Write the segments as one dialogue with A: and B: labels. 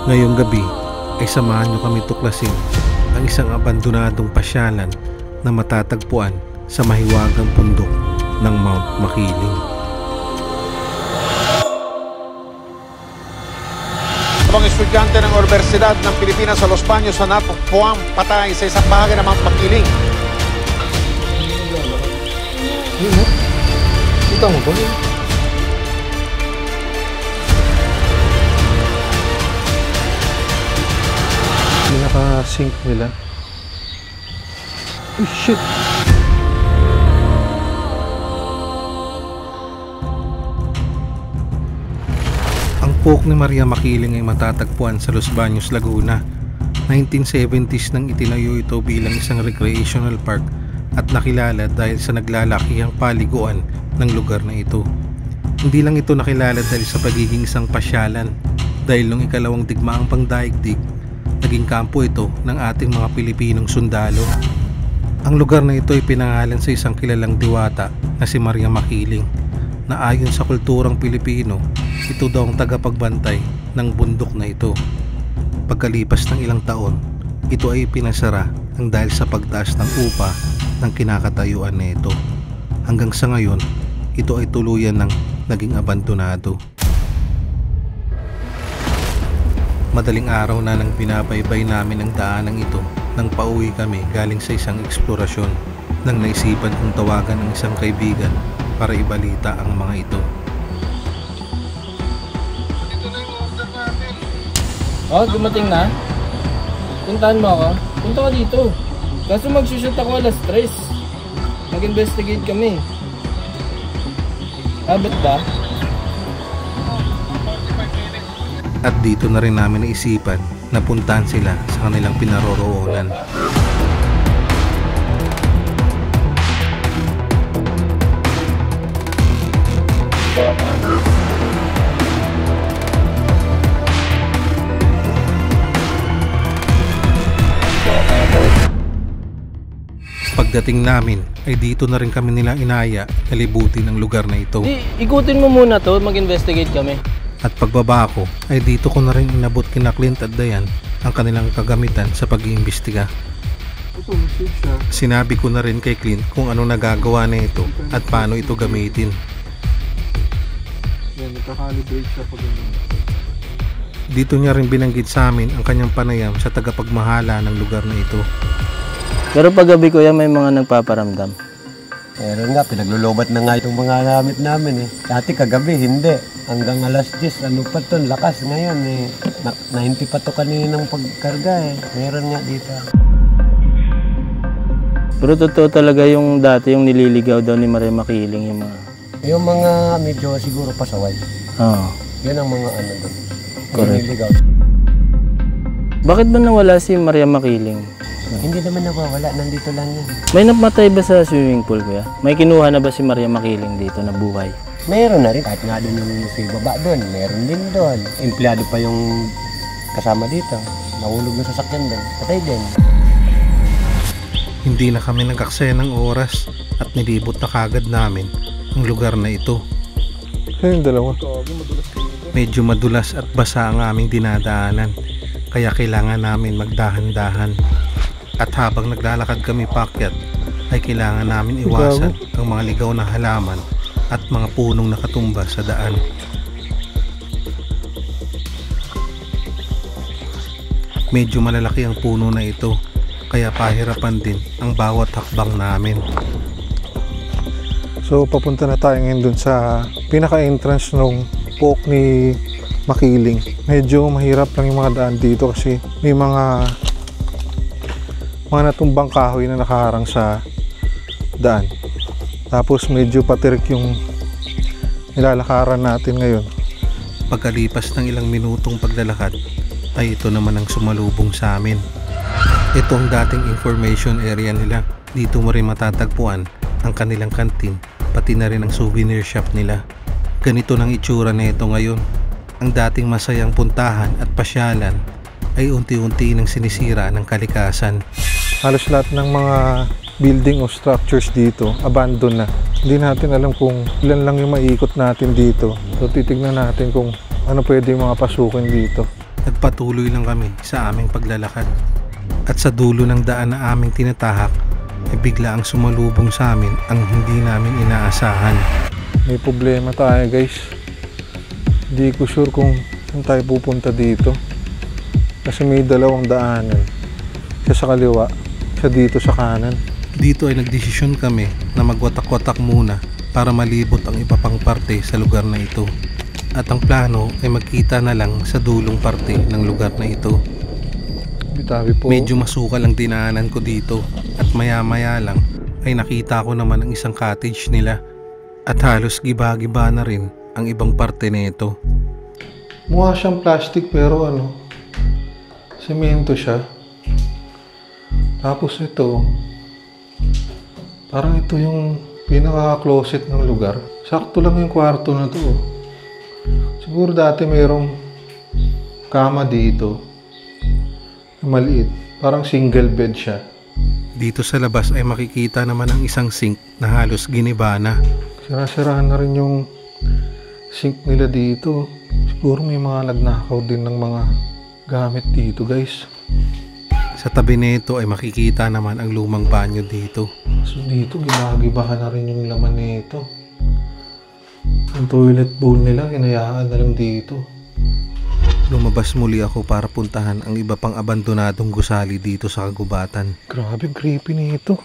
A: Ngayong gabi ay samahan nyo kami tuklasin ang isang abandonadong pasyalan na matatagpuan sa mahiwagang bundok ng Mount Makiling.
B: Mga estudyante ng Universidad ng Pilipinas sa Los Baños na natagpuan patay sa isang bahagi ng Mount Makiling.
C: Kita mo ba?
A: Pinaka-sync nila. Oh shit! Ang poke ni Maria Makiling ay matatagpuan sa Los Baños, Laguna. 1970s nang itinayo ito bilang isang recreational park at nakilala dahil sa naglalakihang paliguan ng lugar na ito. Hindi lang ito nakilala dahil sa pagiging isang pasyalan, dahil noong ikalawang digmaang pangdaigdig, naging kampo ito ng ating mga Pilipinong sundalo. Ang lugar na ito ay pinangalan sa isang kilalang diwata na si Maria Makiling, na ayon sa kulturang Pilipino, ito daw ang tagapagbantay ng bundok na ito. Pagkalipas ng ilang taon, ito ay pinasara ang dahil sa pagtaas ng upa ng kinakatayuan na ito. Hanggang sa ngayon, ito ay tuluyan ng naging abandonado. Madaling araw na nang binabaybay namin ang daanang ito nang pauwi kami galing sa isang eksplorasyon, nang naisipan kong tawagan ang isang kaibigan para ibalita ang mga ito.
C: Oh, dumating na? Puntahan mo ako? Punta ka dito. Kaso magsushoot ako alas 3. Mag-investigate kami. Abot ba?
A: At dito na rin namin naisipan na puntahan sila sa kanilang pinaroroonan. Pagdating namin ay dito na rin kami nila inaya na libutin ang lugar na ito.
C: Ikutin mo muna to, mag-investigate kami.
A: At pagbaba ko ay dito ko na rin inabot kina Clint at Dayan ang kanilang kagamitan sa pag-iimbestiga. Sinabi ko na rin kay Clint kung ano nagagawa na ito at paano ito gamitin. Dito niya rin binanggit sa amin ang kanyang panayam sa tagapagmahala ng lugar na ito.
C: Pero paggabi ko yan, may mga nagpaparamdam.
D: Meron nga, pinaglulubat na nga itong mga gamit namin eh. Dati kagabi, hindi. Hanggang alas 10, ano pa ito, lakas ngayon eh. 90 pa ito kaninang pagkarga eh. Meron nga dito.
C: Pero totoo talaga yung dati, yung nililigaw daw ni Maria Makiling yung mga...
D: Yung mga medyo siguro pasaway.
C: Oo.
D: Yan ang mga ano doon.
C: Correct.
D: Nililigaw.
C: Bakit ba nawala si Maria Makiling?
D: Hindi naman nawawala, nandito lang yan.
C: May namatay ba sa swimming pool kuya? May kinuha na ba si Maria Makiling dito na buhay?
D: Meron na rin, kahit nga doon yung si baba doon, meron din doon. Empleyado pa yung kasama dito. Nahulog na sasakyan doon, patay din.
A: Hindi na kami nag-aksaya ng oras at nilibot na kagad namin ang lugar na ito.
E: Yung dalawa.
A: Medyo madulas at basa ang aming dinadaanan, kaya kailangan namin magdahan-dahan. At habang naglalakad kami paakyat, ay kailangan namin iwasan ang mga ligaw na halaman at mga punong nakatumba sa daan. Medyo malalaki ang puno na ito, kaya pahirapan din ang bawat hakbang namin.
E: So papunta na tayo ngayon dun sa pinaka-entrance ng poke ni Makiling. Medyo mahirap lang yung mga daan dito kasi may mga natumbang kahoy na nakaharang sa daan. Tapos medyo patirik yung nilalakaran natin ngayon.
A: Pagkalipas ng ilang minutong paglalakad ay ito naman ang sumalubong sa amin. Ito ang dating information area nila. Dito mo rin matatagpuan ang kanilang kantin, pati na rin ang souvenir shop nila. Ganito nang itsura na ito ngayon. Ang dating masayang puntahan at pasyalan ay unti-unti nang sinisira ng kalikasan.
E: Halos lahat ng mga building o structures dito abandon na. Hindi natin alam kung ilan lang yung maiikot natin dito. So titignan natin kung ano pwede yung mga pasukin dito.
A: Nagpatuloy lang kami sa aming paglalakad. At sa dulo ng daan na aming tinatahak ay bigla ang sumalubong sa amin ang hindi namin inaasahan.
E: May problema tayo guys. Hindi ko sure kung saan tayo pupunta dito. Kasi may dalawang daanan. Siya sa kaliwa, siya dito sa kanan.
A: Dito ay nagdesisyon kami na magwatak-watak muna para malibot ang iba pang parte sa lugar na ito. At ang plano ay magkita na lang sa dulong parte ng lugar na ito.
E: Bitabi po.
A: Medyo masukal ang dinaanan ko dito at maya-maya lang ay nakita ko naman ang isang cottage nila at halos giba-giba na rin ang ibang parte nito.
E: Mukha siyang plastic pero semento siya. Tapos ito, parang ito yung pinaka-closet ng lugar. Sakto lang yung kwarto na to. Siguro dati mayroong kama dito. Maliit. Parang single bed siya.
A: Dito sa labas ay makikita naman ang isang sink na halos giniba na.
E: Sira-siraan na rin yung sink nila dito. Siguro may mga nagnakaw din ng mga gamit dito guys.
A: Sa tabi nito ay makikita naman ang lumang banyo dito.
E: So dito gibahan na rin yung laman nito. Ang toilet bowl nila hinayaan na lang dito.
A: Lumabas muli ako para puntahan ang iba pang abandonadong gusali dito sa kagubatan.
E: Grabe creepy nito.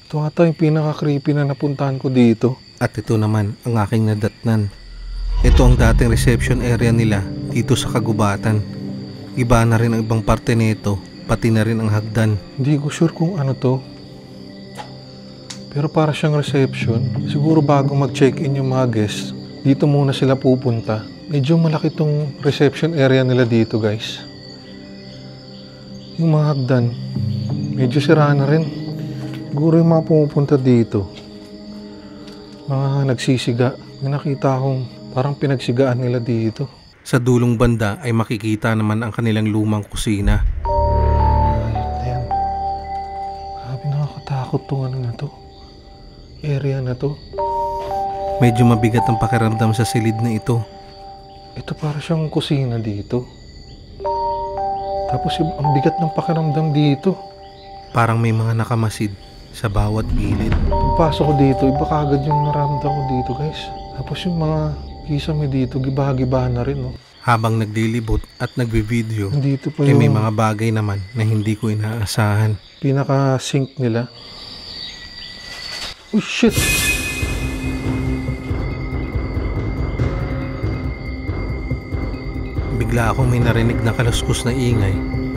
E: Ito ata yung pinaka-creepy na napuntahan ko dito.
A: At ito naman ang aking nadatnan. Ito ang dating reception area nila dito sa kagubatan. Iba na rin ang ibang parte nito, pati na rin ang hagdan.
E: Hindi ko sure kung ano to. Pero para siyang reception. Siguro bago mag-check-in yung mga guests, dito muna sila pupunta. Medyo malaki tong reception area nila dito guys. Yung mga hagdan, medyo sira na rin. Siguro yung mga pumupunta dito, mga nagsisiga. May nakita akong parang pinagsigaan nila dito.
A: Sa dulong banda ay makikita naman ang kanilang lumang kusina.
E: Ayan. Grabe nakakatakot tong ano na to. Area na to.
A: Medyo mabigat ang pakiramdam sa silid na ito.
E: Ito para siyang kusina dito. Tapos ang bigat ng pakiramdam dito.
A: Parang may mga nakamasid sa bawat gilid.
E: Pagpasok ko dito, iba kagad yung naramdaman ko dito guys. Tapos yung mga kisame dito, gibahan na rin. No?
A: Habang naglilibot at nagbi-video,
E: Dito pa
A: ay
E: yung
A: may mga bagay naman na hindi ko inaasahan.
E: pinaka-sink nila. Oh shit!
A: Bigla akong may narinig na kaluskus na ingay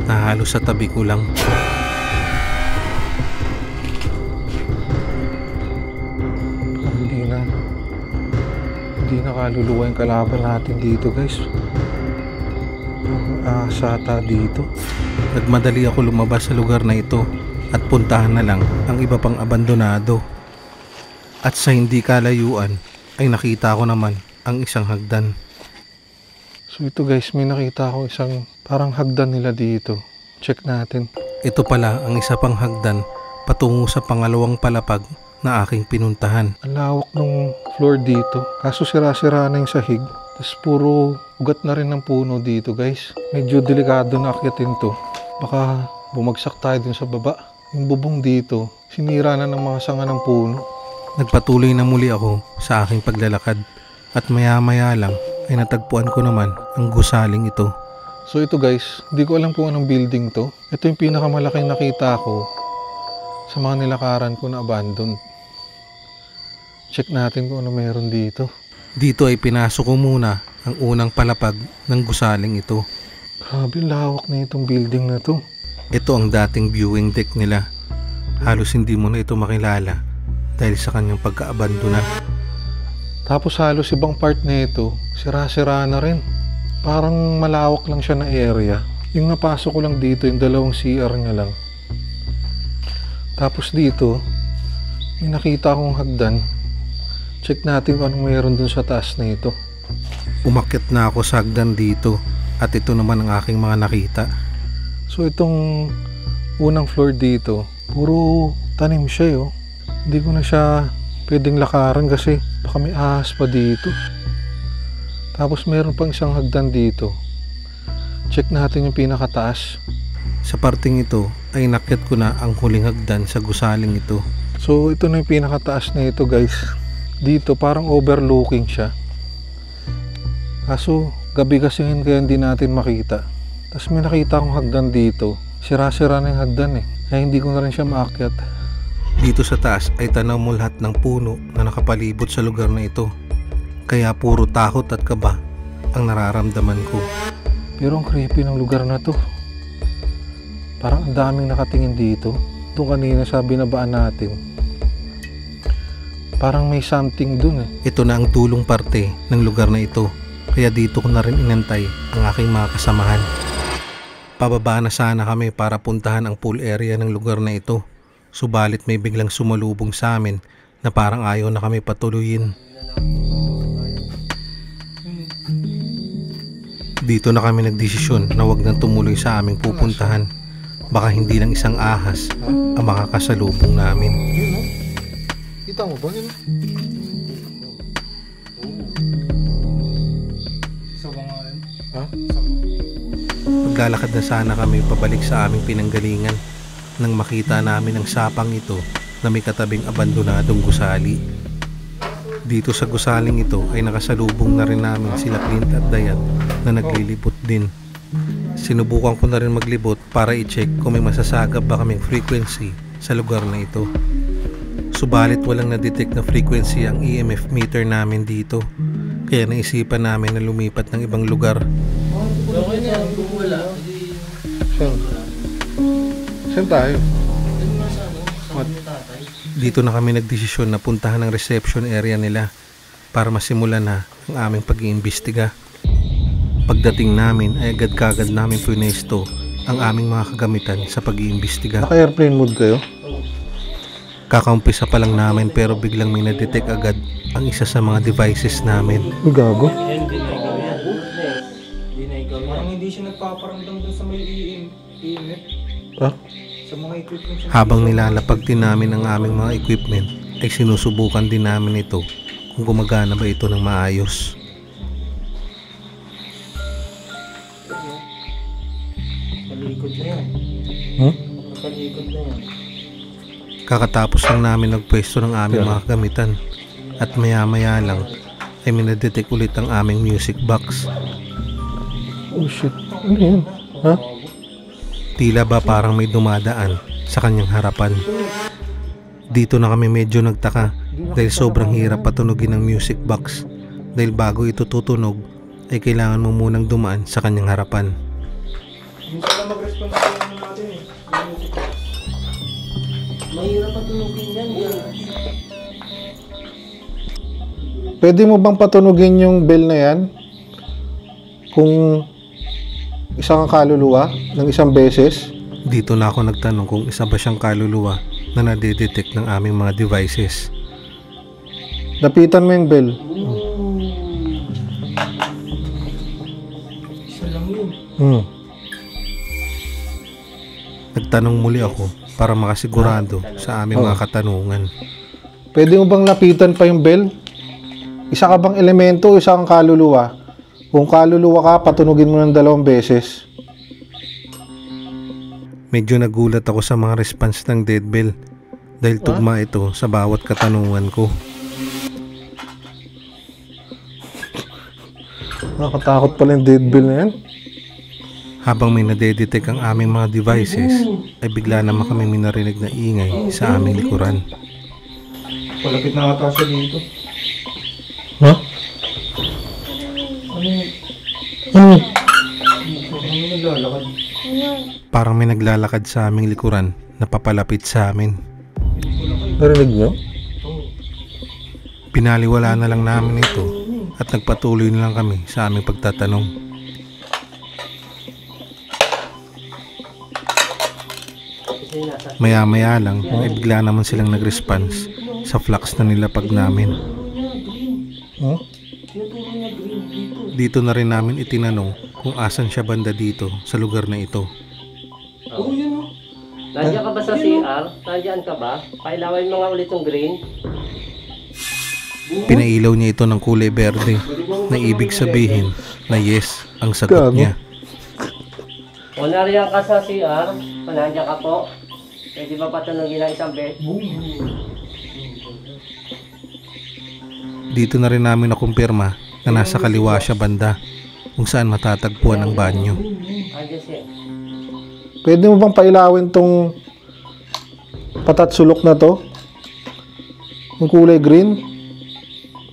A: na halos sa tabi ko lang.
E: Hindi na kaluluwa yung kalaban natin dito guys. Sata dito.
A: Nagmadali ako lumabas sa lugar na ito at puntahan na lang ang iba pang abandonado. At sa hindi kalayuan ay nakita ko naman ang isang hagdan.
E: So ito guys, may nakita ako isang parang hagdan nila dito. Check natin.
A: Ito pala ang isa pang hagdan patungo sa pangalawang palapag na aking pinuntahan.
E: Ang lawak ng floor dito. Kaso sira-sira na yung sahig. Tapos puro ugat na rin ng puno dito guys. Medyo delikado na akyatin to. Baka bumagsak tayo dun sa baba. Yung bubong dito, sinira na ng mga sanga ng puno.
A: Nagpatuloy na muli ako sa aking paglalakad at maya-maya lang ay natagpuan ko naman ang gusaling ito.
E: So ito guys, hindi ko alam kung anong building to. Ito yung pinakamalaking nakita ko sa mga nilakaran ko na abandoned. Check natin kung ano meron dito.
A: Dito ay pinasok ko muna ang unang palapag ng gusaling ito.
E: Grabe, lawak na itong building na to.
A: Ito ang dating viewing deck nila. Halos hindi mo na ito makilala dahil sa kanyang pagka-abandona.
E: Tapos halos ibang part na ito, sira-sira na rin. Parang malawak lang siya na area. Yung napasok ko lang dito, yung dalawang CR niya lang. Tapos dito, may nakita akong hagdan. Check natin kung anong mayroon dun sa taas na ito.
A: Umakyat na ako sa hagdan dito at ito naman ang aking mga nakita.
E: So itong unang floor dito, puro tanim siya yo. Hindi ko na siya pwedeng lakaran kasi baka may ahas pa dito. Tapos meron pang isang hagdan dito. Check natin yung pinakataas.
A: Sa parting ito ay inakyat ko na ang huling hagdan sa gusaling ito.
E: So ito na yung pinakataas na ito guys. Dito parang overlooking siya. Kaso gabi kasi yun kaya hindi natin makita. Tapos may nakita akong hagdan dito. Sira-sira na yung hagdan eh. Kaya hindi ko na rin siya maakyat.
A: Dito sa taas ay tanaw mo lahat ng puno na nakapalibot sa lugar na ito. Kaya puro takot at kaba ang nararamdaman ko.
E: Pero ang creepy ng lugar na to. Parang ang daming nakatingin dito. Doon kanina sa binabaan natin. Parang may something dun eh.
A: Ito na ang dulong parte ng lugar na ito. Kaya dito ko na rin inantay ang aking mga kasamahan. Pababa na sana kami para puntahan ang pool area ng lugar na ito. Subalit may biglang sumalubong sa amin na parang ayaw na kami patuloyin. Dito na kami nagdesisyon na wag nang tumuloy sa aming pupuntahan. Baka hindi lang isang ahas ang makakasalubong namin.
E: Kita mo ba yun? Isa ba nga yun? Ha?
A: Maglalakad na sana kami pabalik sa aming pinanggalingan nang makita namin ang sapang ito na may katabing abandonadong gusali. Dito sa gusaling ito ay nakasalubong na rin namin sila Clint at Dayan na naglilibot din. Sinubukan ko na rin maglibot para i-check kung may masasagap ba kaming frequency sa lugar na ito. Subalit walang na-detect na frequency ang EMF meter namin dito. Kaya naisipan namin na lumipat ng ibang lugar.
C: Okay na, kung wala.
E: Saan tayo?
A: Dito na kami nagdesisyon na puntahan ang reception area nila para masimulan na ang aming pag-iimbestiga. Pagdating namin ay agad-kagad namin punesto ang aming mga kagamitan sa pag-iimbestiga.
E: Naka-airplane mode kayo?
A: Kakaumpisa pa lang namin pero biglang may na-detect agad ang isa sa mga devices namin.
E: Ang gago?
C: Parang hindi siya nagpaparamdam dun sa may EMF.
E: Ha?
C: Sa mga equipment siya.
A: Habang nilalapag din namin ang aming mga equipment ay sinusubukan din namin ito kung gumagana ba ito ng maayos.
C: Palikod na yan. Palikod na yan.
A: Kakatapos lang namin nagpwesto ng aming mga kagamitan at maya-maya lang ay minadetect ulit ang aming music box.
E: Oh shit. Ano yun? Ha?
A: Tila ba parang may dumadaan sa kanyang harapan. Dito na kami medyo nagtaka dahil sobrang hirap patunugin ang music box dahil bago ito tutunog ay kailangan mo munang dumaan sa kanyang harapan.
C: Hindi sila mag-respond sa ano natin eh. Mahirap patunugin yan.
E: Pwede mo bang patunugin yung bell na yan? Kung isang kaluluwa ng isang beses?
A: Dito na ako nagtanong kung isa ba siyang kaluluwa na nadedetect ng aming mga devices.
E: Lapitan mo yung bell.
C: Isa lang yun.
A: Nagtanong muli ako para makasigurado sa aming mga katanungan.
E: Pwede mo bang lapitan pa yung bell? Isa ka bang elemento o isa kang kaluluwa? Kung kaluluwa ka, patunugin mo ng 2 beses.
A: Medyo nagulat ako sa mga response ng dead bell dahil tugma ito sa bawat katanungan ko.
E: Nakatakot pala yung dead bell na yan.
A: Habang may nadedetect ang aming mga devices ay bigla naman kami minarinig na ingay sa aming likuran.
C: Palapit na ata siya dito.
E: Ha?
C: Ano naglalakad?
A: Parang may naglalakad sa aming likuran na papalapit sa amin.
E: Narinig nyo?
A: Pinaliwala na lang namin ito at nagpatuloy na lang kami sa aming pagtatanong. Maya-maya lang ay bigla naman silang nag-response sa flux na nilapag namin.
E: Huh?
A: Dito na rin namin itinanong kung asan siya banda dito sa lugar na ito.
C: Oh, yun o.
F: Nandiyan ka ba sa CR? Nandiyan ka ba? Pailawin mo nga ulit yung green.
A: Pinailaw niya ito ng kulay berde na ibig sabihin na yes ang sagot
E: Gago.
A: niya.
F: Kung nariyan ka sa CR, panadya ka po. Pwede ba patunogin ng isang bed?
A: Dito na rin namin nakumpirma na nasa kaliwa siya banda kung saan matatagpuan ang banyo.
F: Andiyan siya.
E: Pwede mo bang pailawin tong patatsulok na to? Yung kulay green?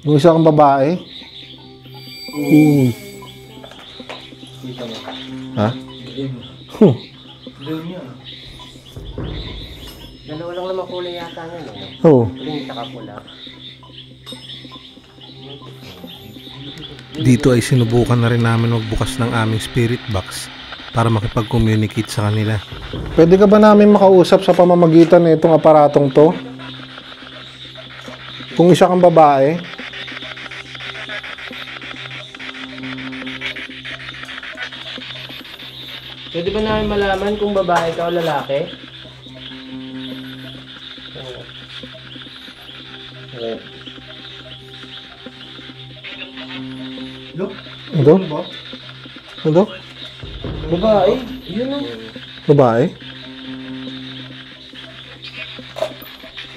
E: Yung isa kang babae? Ha?
F: Dalawa lang naman kulay yata yan.
E: Oo.
F: Green saka pula.
A: Dito ay sinubukan na rin namin magbukas ng aming spirit box para makipag-communicate sa kanila.
E: Pwede ka ba namin makausap sa pamamagitan ng itong aparatong to? Kung isa kang babae?
C: Pwede ba namin malaman kung babae ka o lalaki?
E: Ano? Ano?
C: Babae? Yun o.
E: Babae?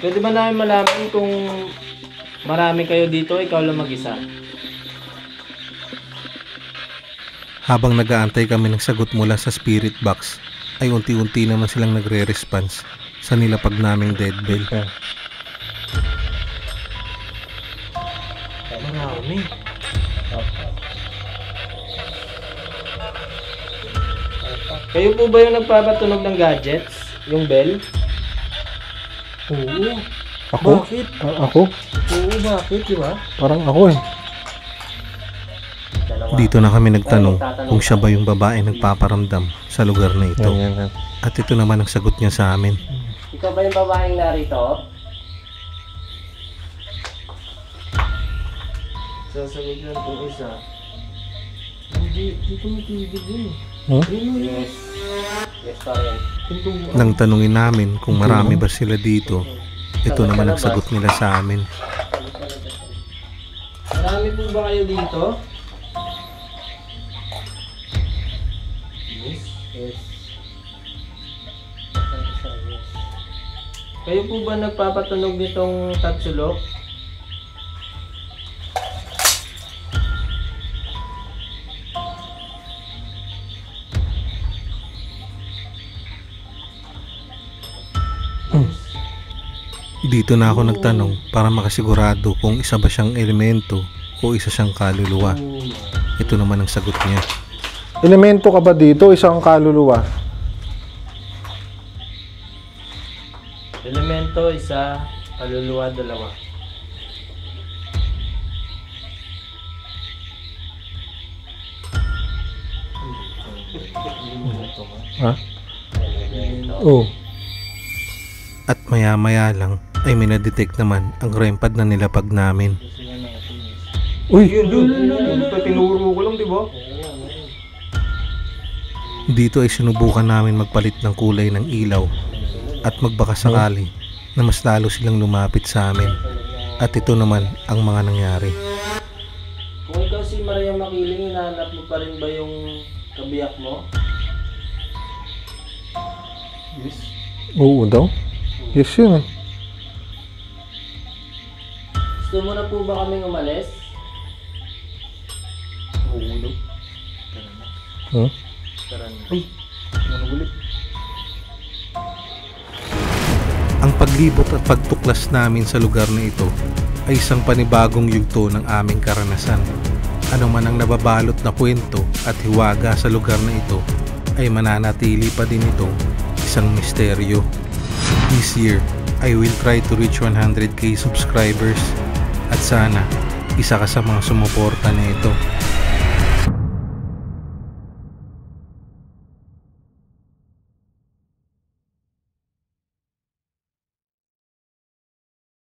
C: Pwede ba namin malaman kung marami kayo dito, ikaw lang mag-isa?
A: Habang nag-aantay kami ng sagot mula sa spirit box, ay unti-unti naman silang nagre-response sa nilapag naming dead bell.
C: Marami. Kayo po ba yung nagpapatunog ng gadgets? Yung bell? Oo.
E: Ako?
C: Bakit?
E: Ako?
C: Oo, bakit? Di ba?
E: Parang ako eh.
A: Dito na kami nagtanong kung siya ba yung babae nagpaparamdam sa lugar na ito.
E: Yan.
A: At ito naman ang sagot niya sa amin.
F: Ikaw ba yung babaeng narito?
C: Sasagot lang kung isa. Hindi tumitigil yun eh.
F: Yes. Yes pa rin.
A: Nang tanungin namin kung marami ba sila dito, ito naman ang sagot nila sa amin.
C: Marami po ba kayo dito?
F: Yes.
C: Kayo po ba nagpapatunog nitong tatsulok?
A: Dito na ako nagtanong para makasigurado kung isa ba siyang elemento o isa siyang kaluluwa. Ito naman ang sagot niya.
E: Elemento ka ba dito? Isang kaluluwa?
C: Elemento, isa. Kaluluwa, dalawa.
E: Ha? Oo.
A: At maya-maya lang ay minadetect naman ang REM pad na nilapag namin.
E: Uy!
C: Tinuro ko lang, di ba?
A: Dito ay sinubukan namin magpalit ng kulay ng ilaw at magbakasakali na mas lalo silang lumapit sa amin. At ito naman ang mga nangyari.
C: Kung ikaw si Maria Makiling, hinahanap mo pa rin ba yung kabiyak mo? Yes.
E: Oo daw? Yes yun eh.
C: Gusto mo na po ba kaming umalis? Oo, no. Tara na.
E: Huh?
C: Tara na. Ay! Manugulit.
A: Ang paglibot at pagtuklas namin sa lugar na ito ay isang panibagong yugto ng aming karanasan. Ano man ang nababalot na kwento at hiwaga sa lugar na ito ay mananatili pa din itong isang misteryo. This year, I will try to reach 100k subscribers at sana isa ka sa mga sumuporta na ito.